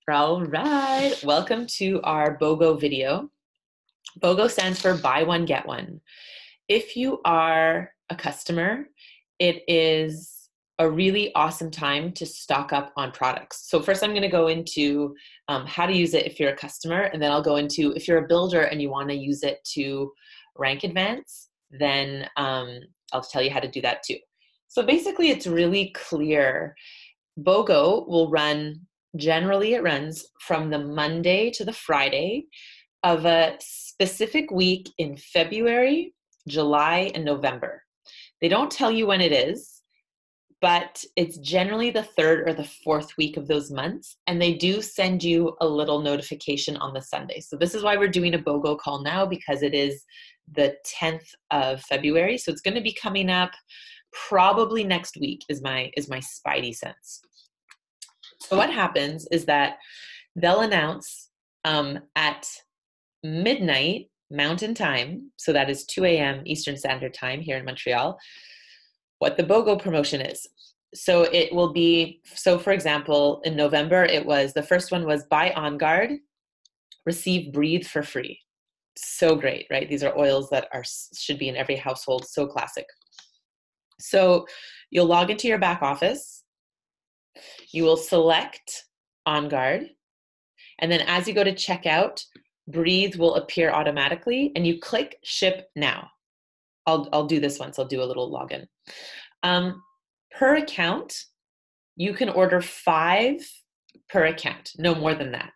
All right, welcome to our BOGO video. BOGO stands for buy one, get one. If you are a customer, it is a really awesome time to stock up on products. So first I'm gonna go into how to use it if you're a customer, and then I'll go into if you're a builder and you wanna use it to rank advance, then I'll tell you how to do that too. So basically it's really clear. BOGO will run, generally it runs from the Monday to the Friday of a specific week in February, July, and November. They don't tell you when it is, but it's generally the third or the fourth week of those months, and they do send you a little notification on the Sunday. So this is why we're doing a BOGO call now, because it is the 10th of February. So it's going to be coming up probably next week is my spidey sense. So what happens is that they'll announce at midnight Mountain Time, so that is 2 a.m. Eastern Standard Time here in Montreal, what the BOGO promotion is. So it will be, so for example, in November, the first one was buy On Guard, receive Breathe for free. So great, right? These are oils that should be in every household, so classic. So you'll log into your back office, you will select On Guard, and then as you go to checkout, Breathe will appear automatically, and you click Ship Now. I'll do this once. I'll do a little login. Per account, you can order 5 per account, no more than that.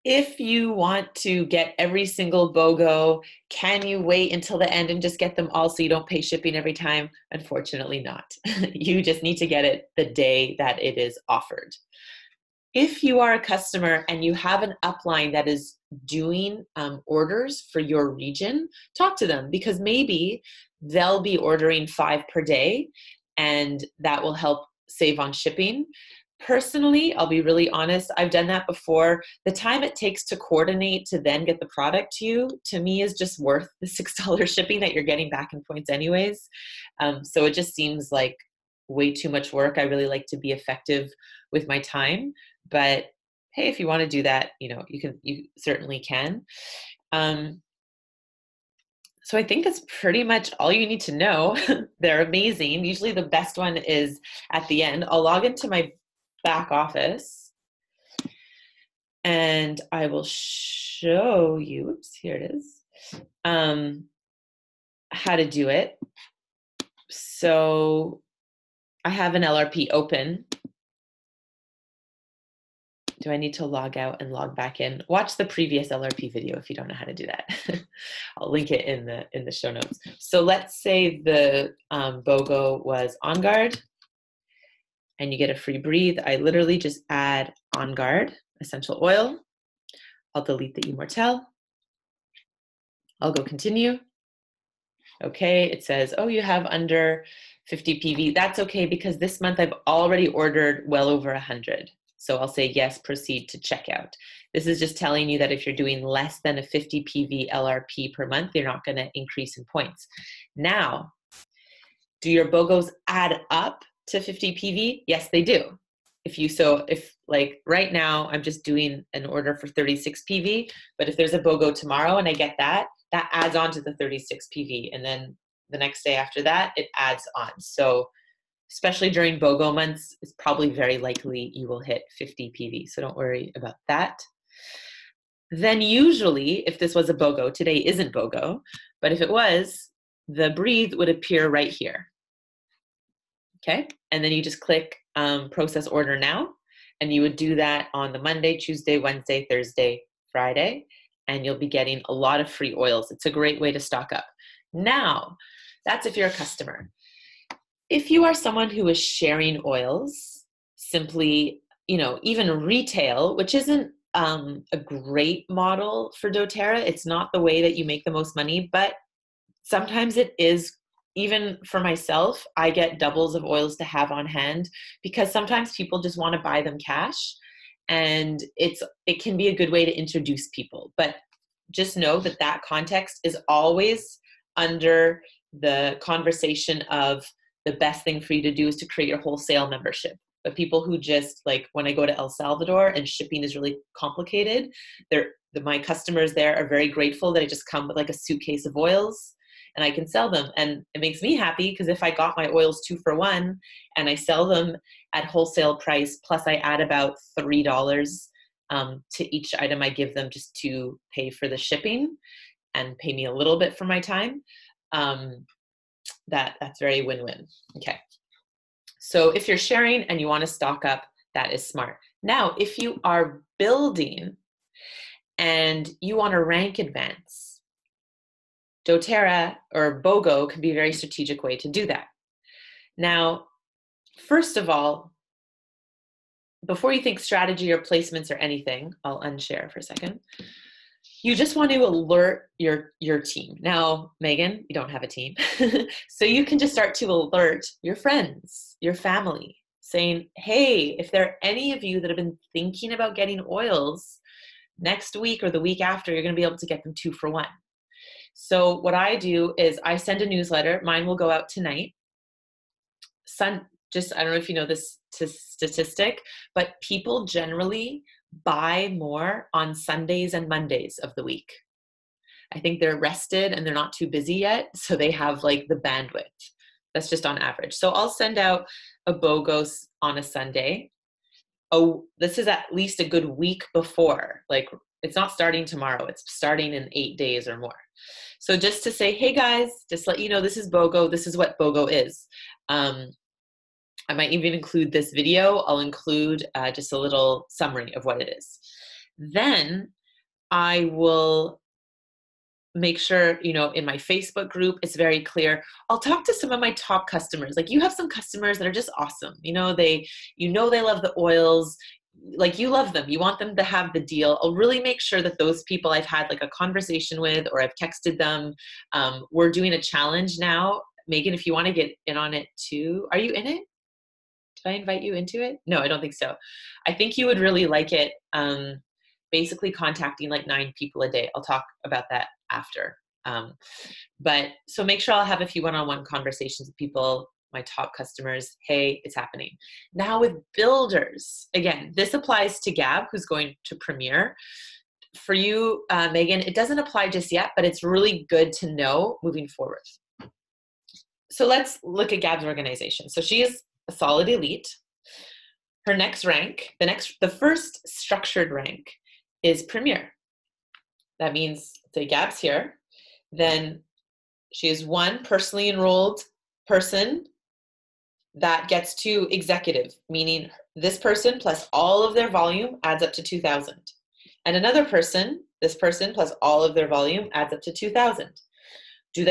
If you want to get every single BOGO, can you wait until the end and just get them all so you don't pay shipping every time? Unfortunately not. You just need to get it the day that it is offered. If you are a customer and you have an upline that is doing orders for your region, talk to them, because maybe they'll be ordering 5 per day and that will help save on shipping. Personally, I'll be really honest, I've done that before. The time it takes to coordinate to then get the product to you, to me, is just worth the $6 shipping that you're getting back in points anyways. So it just seems like way too much work. I really like to be effective with my time, but hey, if you want to do that, you certainly can. So I think that's pretty much all you need to know. They're amazing. Usually the best one is at the end. I'll log into my back office and I will show you, oops, here it is, how to do it. So I have an LRP open. Do I need to log out and log back in? Watch the previous LRP video if you don't know how to do that. I'll link it in the show notes. So let's say the BOGO was On Guard, and you get a free Breathe. I literally just add On Guard essential oil. I'll delete the Immortelle. I'll go continue. Okay, it says, oh, you have under 50 PV. That's okay, because this month I've already ordered well over 100. So I'll say, yes, proceed to checkout. This is just telling you that if you're doing less than a 50 PV LRP per month, you're not going to increase in points. Now, do your BOGOs add up to 50 PV? Yes, they do. If like right now, I'm just doing an order for 36 PV, but if there's a BOGO tomorrow and I get that adds on to the 36 PV. And then the next day after that, it adds on. So especially during BOGO months, it's probably very likely you will hit 50 PV. So don't worry about that. Then usually, if this was a BOGO, today isn't BOGO, but if it was, the Breathe would appear right here. Okay, and then you just click process order now, and you would do that on the Monday, Tuesday, Wednesday, Thursday, Friday, and you'll be getting a lot of free oils. It's a great way to stock up. Now, that's if you're a customer. If you are someone who is sharing oils, simply, even retail, which isn't a great model for doTERRA, it's not the way that you make the most money, but sometimes it is. Even for myself, I get doubles of oils to have on hand, because sometimes people just want to buy them cash, and it can be a good way to introduce people. But just know that context is always under the conversation of the best thing for you to do is to create your wholesale membership. But people who just, like, when I go to El Salvador and shipping is really complicated, my customers there are very grateful that I just come with like a suitcase of oils and I can sell them. And it makes me happy because if I got my oils 2 for 1 and I sell them at wholesale price, plus I add about $3 to each item I give them just to pay for the shipping and pay me a little bit for my time, that's very win-win. Okay. So if you're sharing and you want to stock up, that is smart. Now, if you are building and you want to rank advance, doTERRA or BOGO can be a very strategic way to do that. Now, first of all, before you think strategy or placements or anything, I'll unshare for a second. You just want to alert your team. Now, Megan, you don't have a team. So you can just start to alert your friends, your family, saying, hey, if there are any of you that have been thinking about getting oils, next week or the week after, you're going to be able to get them 2 for 1. So what I do is I send a newsletter. Mine will go out tonight. I don't know if you know this statistic, but people generally buy more on Sundays and Mondays of the week. I think they're rested and they're not too busy yet, so they have like the bandwidth. That's just on average. So I'll send out a BOGO on a Sunday. Oh, this is at least a good week before. Like, it's not starting tomorrow. It's starting in 8 days or more. So just to say, hey guys, just let you know, this is BOGO. This is what BOGO is. I might even include this video. I'll include just a little summary of what it is. Then I will make sure, in my Facebook group, it's very clear. I'll talk to some of my top customers. Like, you have some customers that are just awesome. They love the oils. Like, you love them. You want them to have the deal. I'll really make sure that those people I've had like a conversation with, or I've texted them. We're doing a challenge now. Megan, if you want to get in on it too. Are you in it? Did I invite you into it? No, I don't think so. I think you would really like it. Basically contacting like 9 people a day. I'll talk about that after. But so make sure I'll have a few one-on-one conversations with people, my top customers. Hey, it's happening. Now with builders, again, this applies to Gab, who's going to premiere. For you, Megan, it doesn't apply just yet, but it's really good to know moving forward. So let's look at Gab's organization. So she is a solid elite. Her next rank, the first structured rank is premier. That means, say Gab's here, then she is one personally enrolled person that gets to executive, meaning this person plus all of their volume adds up to 2,000. And another person, this person plus all of their volume adds up to 2,000. Do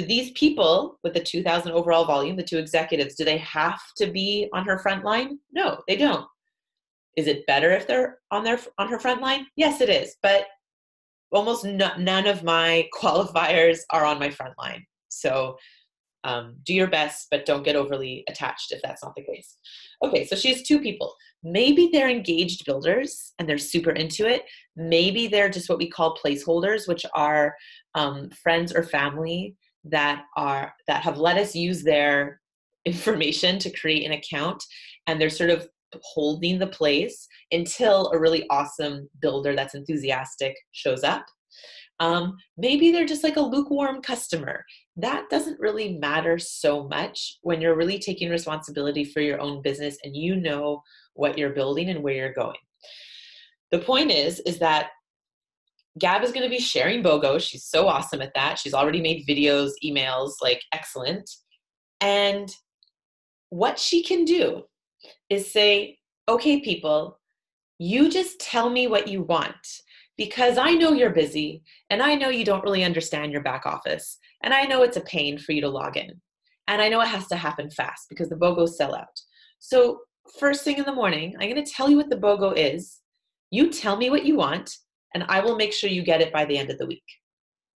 these people with the 2,000 overall volume, the 2 executives, do they have to be on her front line? No, they don't. Is it better if they're on her front line? Yes, it is. But almost none of my qualifiers are on my front line. So do your best, but don't get overly attached if that's not the case. Okay, so she has 2 people. Maybe they're engaged builders and they're super into it. Maybe they're just what we call placeholders, which are friends or family that have let us use their information to create an account, and they're sort of holding the place until a really awesome builder that's enthusiastic shows up. Maybe they're just like a lukewarm customer. That doesn't really matter so much when you're really taking responsibility for your own business and you know what you're building and where you're going. The point is that Gab is going to be sharing BOGO. She's so awesome at that. She's already made videos, emails, like excellent. And what she can do is say, okay, people, you just tell me what you want, because I know you're busy and I know you don't really understand your back office. And I know it's a pain for you to log in. And I know it has to happen fast because the BOGOs sell out. So first thing in the morning, I'm going to tell you what the BOGO is. You tell me what you want, and I will make sure you get it by the end of the week.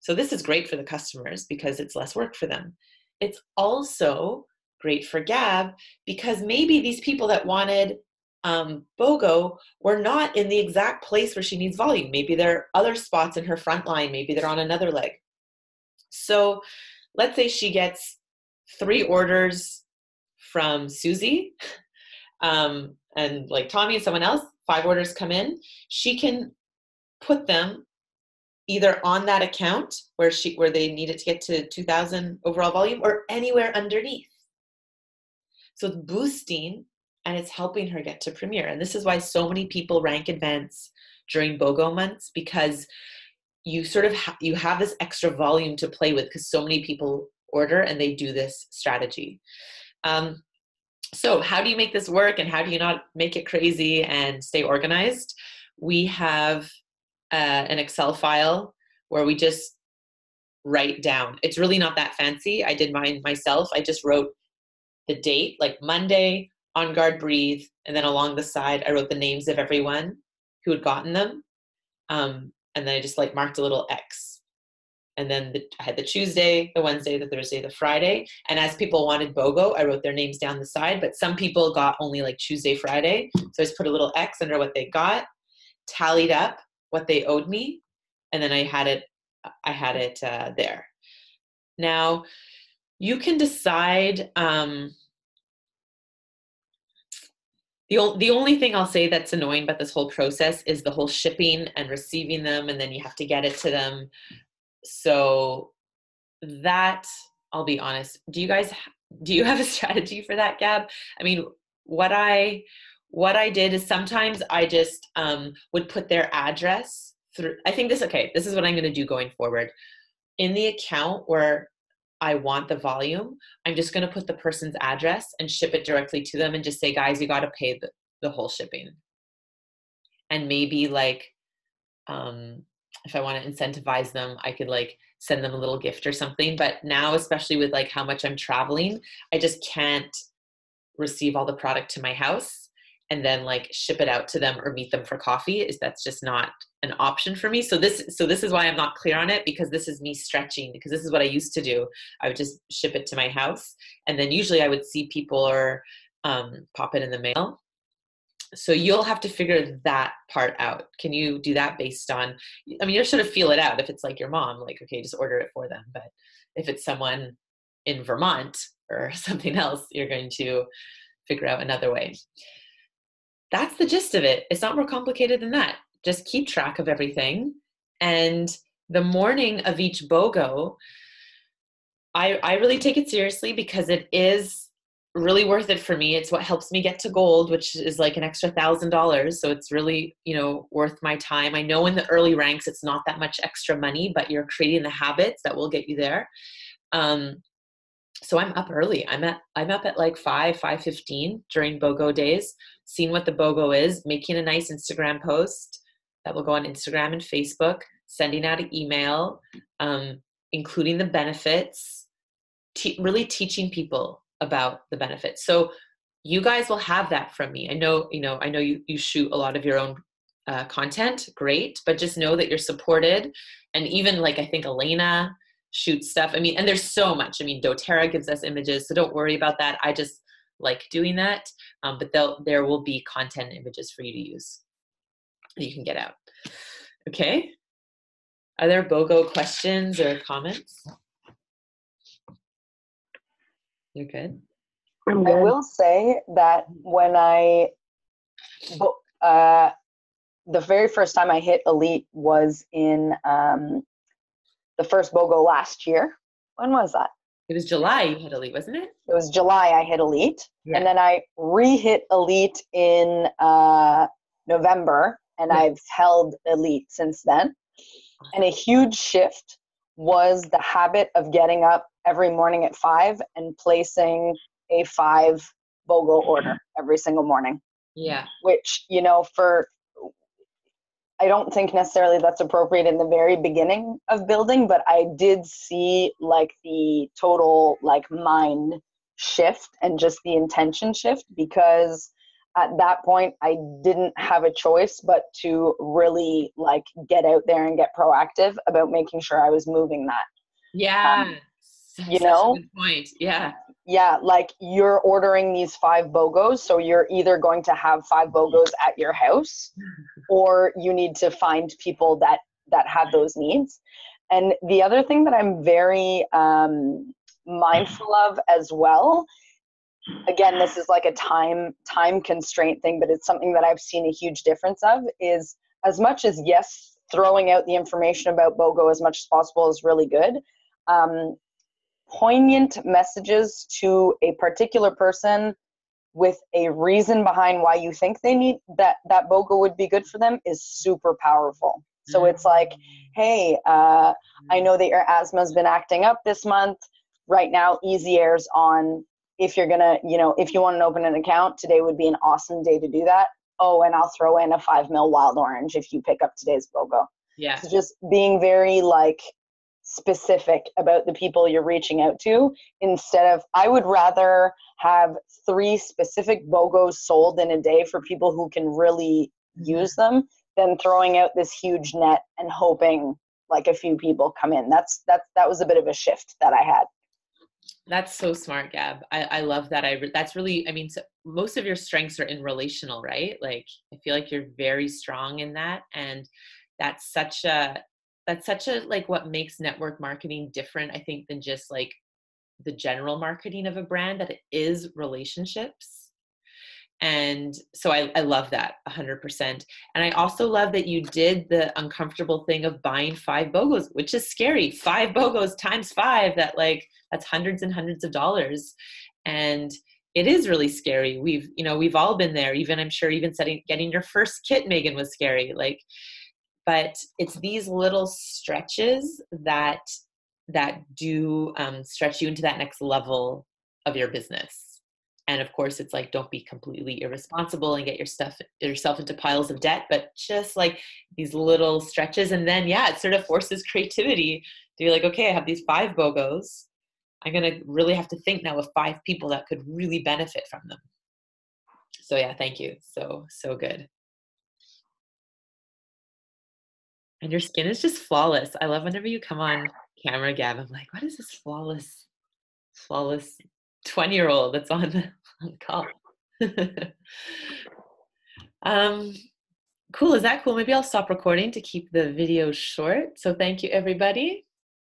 So this is great for the customers because it's less work for them. It's also great for Gab because maybe these people that wanted BOGO were not in the exact place where she needs volume. Maybe there are other spots in her front line. Maybe they're on another leg. So let's say she gets 3 orders from Susie, and like Tommy and someone else, 5 orders come in, she can put them either on that account where they need it to get to 2,000 overall volume, or anywhere underneath. So it's boosting and it's helping her get to Premier. And this is why so many people rank advance during BOGO months, because you sort of you have this extra volume to play with because so many people order and they do this strategy. So how do you make this work, and how do you not make it crazy and stay organized? We have an Excel file where we just write down. It's really not that fancy. I did mine myself. I just wrote the date, like Monday, On Guard Breathe, and then along the side, I wrote the names of everyone who had gotten them. And then I just like marked a little X. And then I had the Tuesday, the Wednesday, the Thursday, the Friday. And as people wanted BOGO, I wrote their names down the side, but some people got only like Tuesday, Friday. So I just put a little X under what they got, tallied up what they owed me, and then I had it there. Now, you can decide, the only thing I'll say that's annoying about this whole process is the whole shipping and receiving them, and then you have to get it to them. So that, I'll be honest, do you have a strategy for that, Gab? I mean, what I did is sometimes I just would put their address through. I think this is what I'm going to do going forward. In the account where I want the volume, I'm just going to put the person's address and ship it directly to them and just say, guys, you got to pay the whole shipping. And maybe like, if I want to incentivize them, I could like send them a little gift or something. But now, especially with like how much I'm traveling, I just can't receive all the product to my house and then like ship it out to them or meet them for coffee. That's just not an option for me. So this is why I'm not clear on it, because this is me stretching, because this is what I used to do. I would just ship it to my house, and then usually I would see people or pop it in the mail. So you'll have to figure that part out. Can you do that based on, I mean, you'll sort of feel it out. If it's like your mom, like, okay, just order it for them. But if it's someone in Vermont or something else, you're going to figure out another way. That's the gist of it. It's not more complicated than that. Just keep track of everything. And the morning of each BOGO, I really take it seriously, because it is really worth it for me. It's what helps me get to gold, which is like an extra $1,000. So it's really, worth my time. I know in the early ranks, it's not that much extra money, but you're creating the habits that will get you there. So I'm up early. I'm up at like 5:15 during BOGO days, seeing what the BOGO is, making a nice Instagram post that will go on Instagram and Facebook, sending out an email, including the benefits, really teaching people about the benefits. So you guys will have that from me. I know you shoot a lot of your own content, great, but just know that you're supported. And even like, I think Elena shoots stuff. I mean, and there's so much. I mean, doTERRA gives us images, so don't worry about that. I just like doing that. But there will be content images for you to use that you can get out. Okay. Are there BOGO questions or comments? You're good? I'm good. I will say that when the very first time I hit Elite was in the first BOGO last year. When was that? It was July you hit Elite, wasn't it? It was July I hit Elite. Yeah. And then I re-hit Elite in November, and I've held Elite since then. And a huge shift was the habit of getting up every morning at 5 and placing a 5 BOGO order every single morning. Yeah. Which, I don't think necessarily that's appropriate in the very beginning of building, but I did see like the total like mind shift and just the intention shift, because at that point I didn't have a choice but to really like get out there and get proactive about making sure I was moving that. Yeah. Such a good point. Yeah. Yeah, like you're ordering these 5 BOGOs, so you're either going to have 5 BOGOs at your house, or you need to find people that have those needs. And the other thing that I'm very mindful of as well. Again, this is like a time constraint thing, but it's something that I've seen a huge difference of, is as much as, yes, throwing out the information about BOGO as much as possible is really good. Poignant messages to a particular person with a reason behind why you think they need that BOGO would be good for them is super powerful. So it's like, hey, I know that your asthma's been acting up this month. Right now, Easy Air's on. If you're gonna, if you want to open an account, today would be an awesome day to do that. Oh, and I'll throw in a 5 ml wild orange if you pick up today's BOGO. Yeah. So just being very like specific about the people you're reaching out to, instead of, I would rather have 3 specific BOGOs sold in a day for people who can really use them than throwing out this huge net and hoping like a few people come in. That was a bit of a shift that I had. That's so smart, Gab. I love that. That's really, I mean, so most of your strengths are in relational, right? Like, I feel like you're very strong in that. And that's such a, like what makes network marketing different, I think, than just like the general marketing of a brand, that it is relationships. And so I love that 100%. And I also love that you did the uncomfortable thing of buying 5 BOGOs, which is scary. 5 BOGOs times 5, that's hundreds and hundreds of dollars. And it is really scary. We've all been there. Even, I'm sure, even getting your first kit, Megan, was scary. Like, but it's these little stretches that do stretch you into that next level of your business. And of course, it's like, don't be completely irresponsible and get yourself into piles of debt, but just like these little stretches. And then, yeah, it sort of forces creativity to be like, okay, I have these 5 BOGOs. I'm going to really have to think now of 5 people that could really benefit from them. So yeah, thank you. So good. And your skin is just flawless. I love whenever you come on camera, Gab. I'm like, what is this flawless 20-year-old that's on call? Cool. Is that cool? Maybe I'll stop recording to keep the video short. So thank you, everybody.